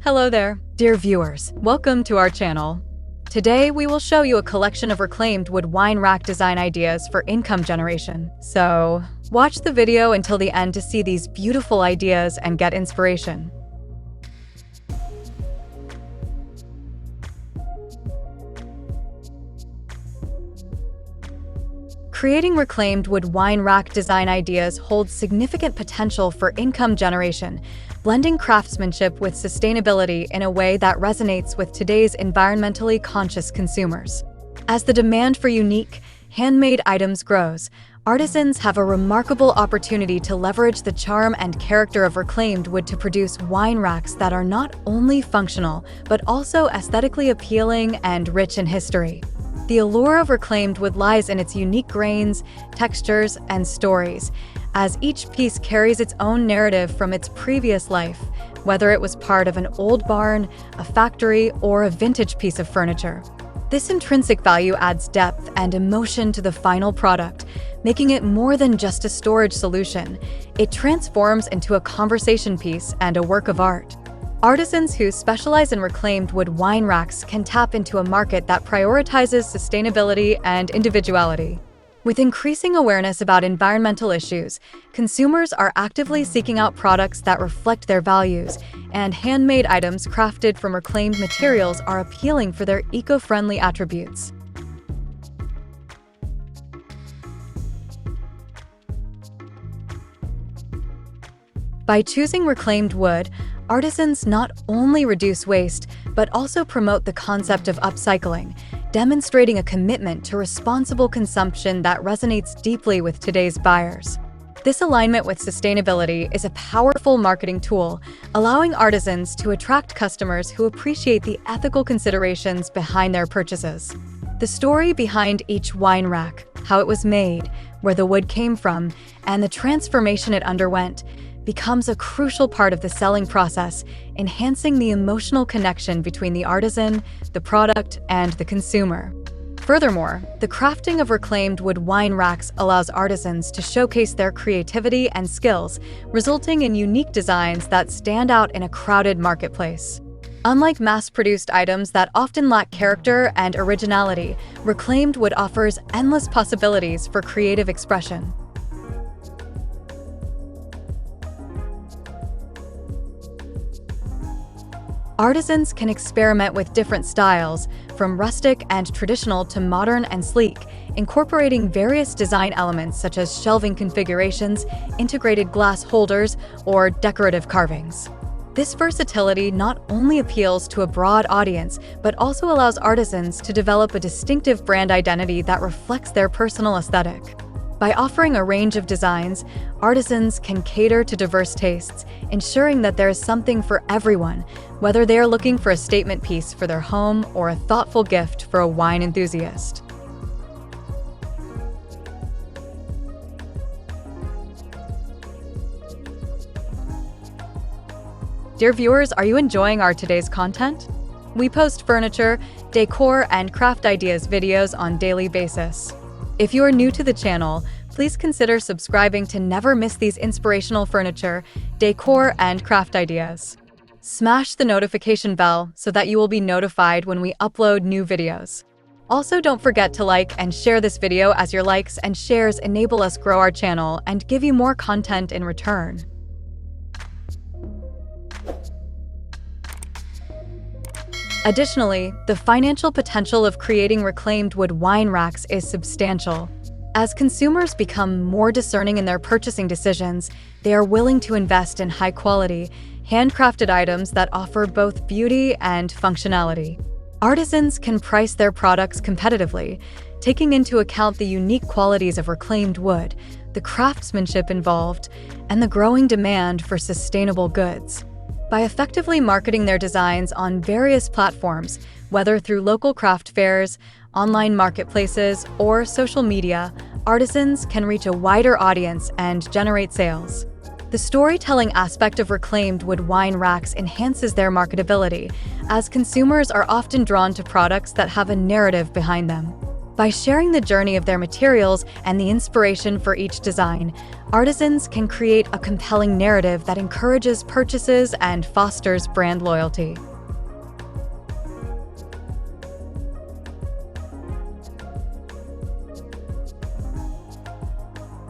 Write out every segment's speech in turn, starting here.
Hello there, dear viewers. Welcome to our channel. Today, we will show you a collection of reclaimed wood wine rack design ideas for income generation. So, watch the video until the end to see these beautiful ideas and get inspiration. Creating reclaimed wood wine rack design ideas holds significant potential for income generation, blending craftsmanship with sustainability in a way that resonates with today's environmentally conscious consumers. As the demand for unique, handmade items grows, artisans have a remarkable opportunity to leverage the charm and character of reclaimed wood to produce wine racks that are not only functional, but also aesthetically appealing and rich in history. The allure of reclaimed wood lies in its unique grains, textures, and stories, as each piece carries its own narrative from its previous life, whether it was part of an old barn, a factory, or a vintage piece of furniture. This intrinsic value adds depth and emotion to the final product, making it more than just a storage solution. It transforms into a conversation piece and a work of art. Artisans who specialize in reclaimed wood wine racks can tap into a market that prioritizes sustainability and individuality. With increasing awareness about environmental issues, consumers are actively seeking out products that reflect their values, and handmade items crafted from reclaimed materials are appealing for their eco-friendly attributes. By choosing reclaimed wood, artisans not only reduce waste, but also promote the concept of upcycling, demonstrating a commitment to responsible consumption that resonates deeply with today's buyers. This alignment with sustainability is a powerful marketing tool, allowing artisans to attract customers who appreciate the ethical considerations behind their purchases. The story behind each wine rack, how it was made, where the wood came from, and the transformation it underwent, becomes a crucial part of the selling process, enhancing the emotional connection between the artisan, the product, and the consumer. Furthermore, the crafting of reclaimed wood wine racks allows artisans to showcase their creativity and skills, resulting in unique designs that stand out in a crowded marketplace. Unlike mass-produced items that often lack character and originality, reclaimed wood offers endless possibilities for creative expression. Artisans can experiment with different styles, from rustic and traditional to modern and sleek, incorporating various design elements such as shelving configurations, integrated glass holders, or decorative carvings. This versatility not only appeals to a broad audience, but also allows artisans to develop a distinctive brand identity that reflects their personal aesthetic. By offering a range of designs, artisans can cater to diverse tastes, ensuring that there is something for everyone, whether they are looking for a statement piece for their home or a thoughtful gift for a wine enthusiast. Dear viewers, are you enjoying our today's content? We post furniture, decor, and craft ideas videos on a daily basis. If you are new to the channel, please consider subscribing to never miss these inspirational furniture, decor, and craft ideas. Smash the notification bell so that you will be notified when we upload new videos. Also, don't forget to like and share this video, as your likes and shares enable us grow our channel and give you more content in return. Additionally, the financial potential of creating reclaimed wood wine racks is substantial. As consumers become more discerning in their purchasing decisions, they are willing to invest in high-quality, handcrafted items that offer both beauty and functionality. Artisans can price their products competitively, taking into account the unique qualities of reclaimed wood, the craftsmanship involved, and the growing demand for sustainable goods. By effectively marketing their designs on various platforms, whether through local craft fairs, online marketplaces, or social media, artisans can reach a wider audience and generate sales. The storytelling aspect of reclaimed wood wine racks enhances their marketability, as consumers are often drawn to products that have a narrative behind them. By sharing the journey of their materials and the inspiration for each design, artisans can create a compelling narrative that encourages purchases and fosters brand loyalty.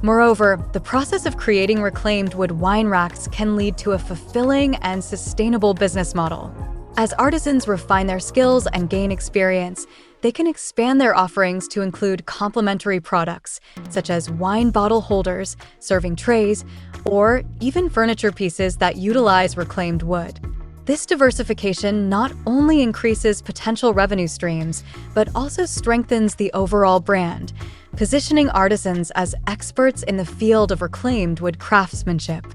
Moreover, the process of creating reclaimed wood wine racks can lead to a fulfilling and sustainable business model. As artisans refine their skills and gain experience, they can expand their offerings to include complementary products, such as wine bottle holders, serving trays, or even furniture pieces that utilize reclaimed wood. This diversification not only increases potential revenue streams, but also strengthens the overall brand, positioning artisans as experts in the field of reclaimed wood craftsmanship.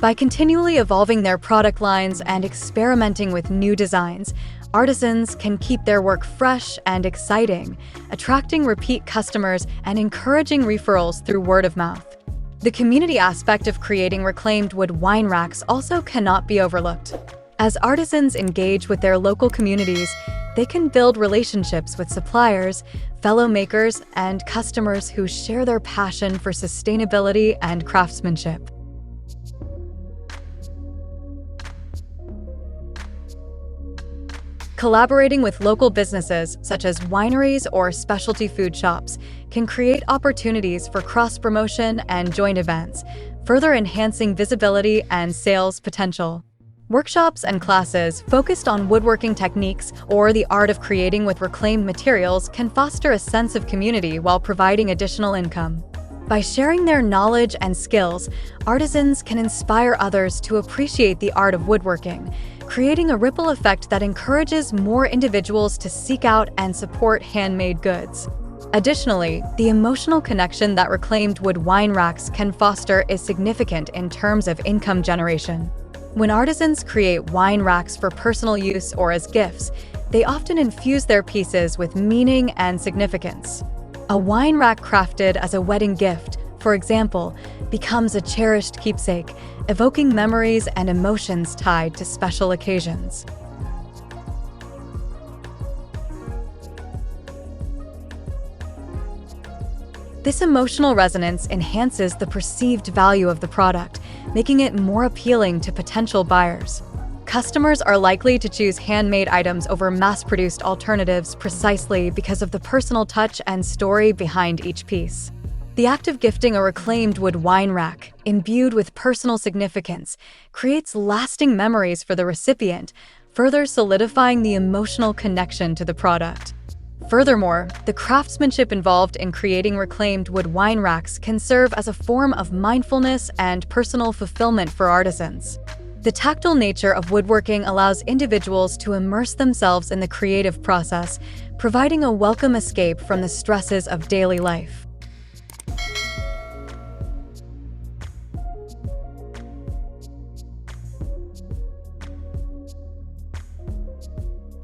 By continually evolving their product lines and experimenting with new designs, artisans can keep their work fresh and exciting, attracting repeat customers and encouraging referrals through word of mouth. The community aspect of creating reclaimed wood wine racks also cannot be overlooked. As artisans engage with their local communities, they can build relationships with suppliers, fellow makers, and customers who share their passion for sustainability and craftsmanship. Collaborating with local businesses, such as wineries or specialty food shops, can create opportunities for cross-promotion and joint events, further enhancing visibility and sales potential. Workshops and classes focused on woodworking techniques or the art of creating with reclaimed materials can foster a sense of community while providing additional income. By sharing their knowledge and skills, artisans can inspire others to appreciate the art of woodworking, creating a ripple effect that encourages more individuals to seek out and support handmade goods. Additionally, the emotional connection that reclaimed wood wine racks can foster is significant in terms of income generation. When artisans create wine racks for personal use or as gifts, they often infuse their pieces with meaning and significance. A wine rack crafted as a wedding gift, for example, becomes a cherished keepsake, evoking memories and emotions tied to special occasions. This emotional resonance enhances the perceived value of the product, making it more appealing to potential buyers. Customers are likely to choose handmade items over mass-produced alternatives precisely because of the personal touch and story behind each piece. The act of gifting a reclaimed wood wine rack, imbued with personal significance, creates lasting memories for the recipient, further solidifying the emotional connection to the product. Furthermore, the craftsmanship involved in creating reclaimed wood wine racks can serve as a form of mindfulness and personal fulfillment for artisans. The tactile nature of woodworking allows individuals to immerse themselves in the creative process, providing a welcome escape from the stresses of daily life.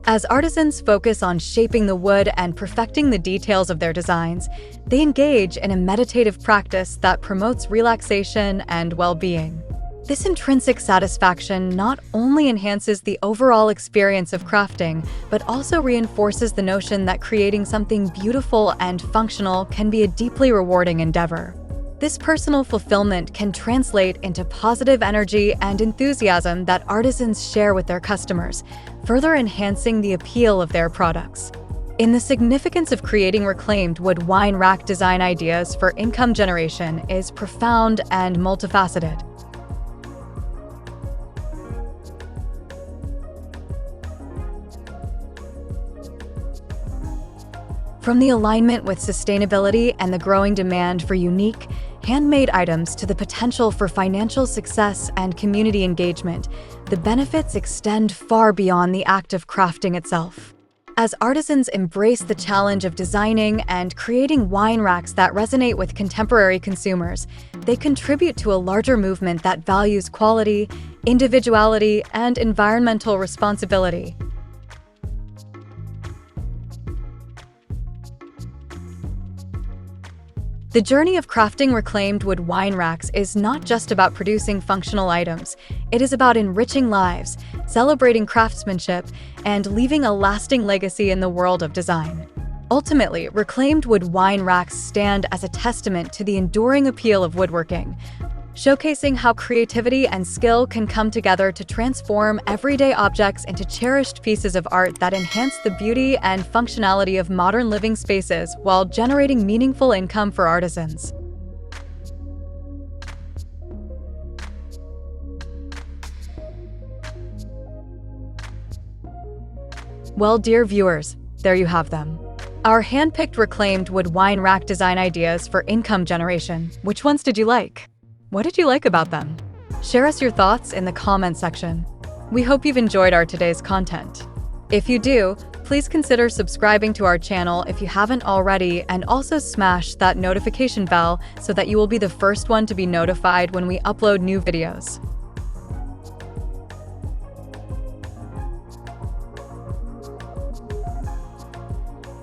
As artisans focus on shaping the wood and perfecting the details of their designs, they engage in a meditative practice that promotes relaxation and well-being. This intrinsic satisfaction not only enhances the overall experience of crafting, but also reinforces the notion that creating something beautiful and functional can be a deeply rewarding endeavor. This personal fulfillment can translate into positive energy and enthusiasm that artisans share with their customers, further enhancing the appeal of their products. In the significance of creating reclaimed wood wine rack design ideas for income generation is profound and multifaceted. From the alignment with sustainability and the growing demand for unique, handmade items to the potential for financial success and community engagement, the benefits extend far beyond the act of crafting itself. As artisans embrace the challenge of designing and creating wine racks that resonate with contemporary consumers, they contribute to a larger movement that values quality, individuality, and environmental responsibility. The journey of crafting reclaimed wood wine racks is not just about producing functional items. It is about enriching lives, celebrating craftsmanship, and leaving a lasting legacy in the world of design. Ultimately, reclaimed wood wine racks stand as a testament to the enduring appeal of woodworking, showcasing how creativity and skill can come together to transform everyday objects into cherished pieces of art that enhance the beauty and functionality of modern living spaces while generating meaningful income for artisans. Well, dear viewers, there you have them. Our hand-picked reclaimed wood wine rack design ideas for income generation. Which ones did you like? What did you like about them? Share us your thoughts in the comment section. We hope you've enjoyed our today's content. If you do, please consider subscribing to our channel if you haven't already, and also smash that notification bell so that you will be the first one to be notified when we upload new videos.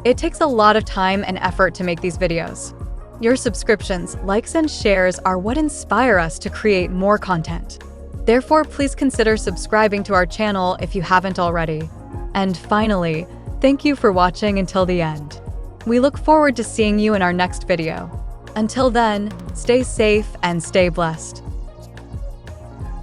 It takes a lot of time and effort to make these videos. Your subscriptions, likes, and shares are what inspire us to create more content. Therefore, please consider subscribing to our channel if you haven't already. And finally, thank you for watching until the end. We look forward to seeing you in our next video. Until then, stay safe and stay blessed.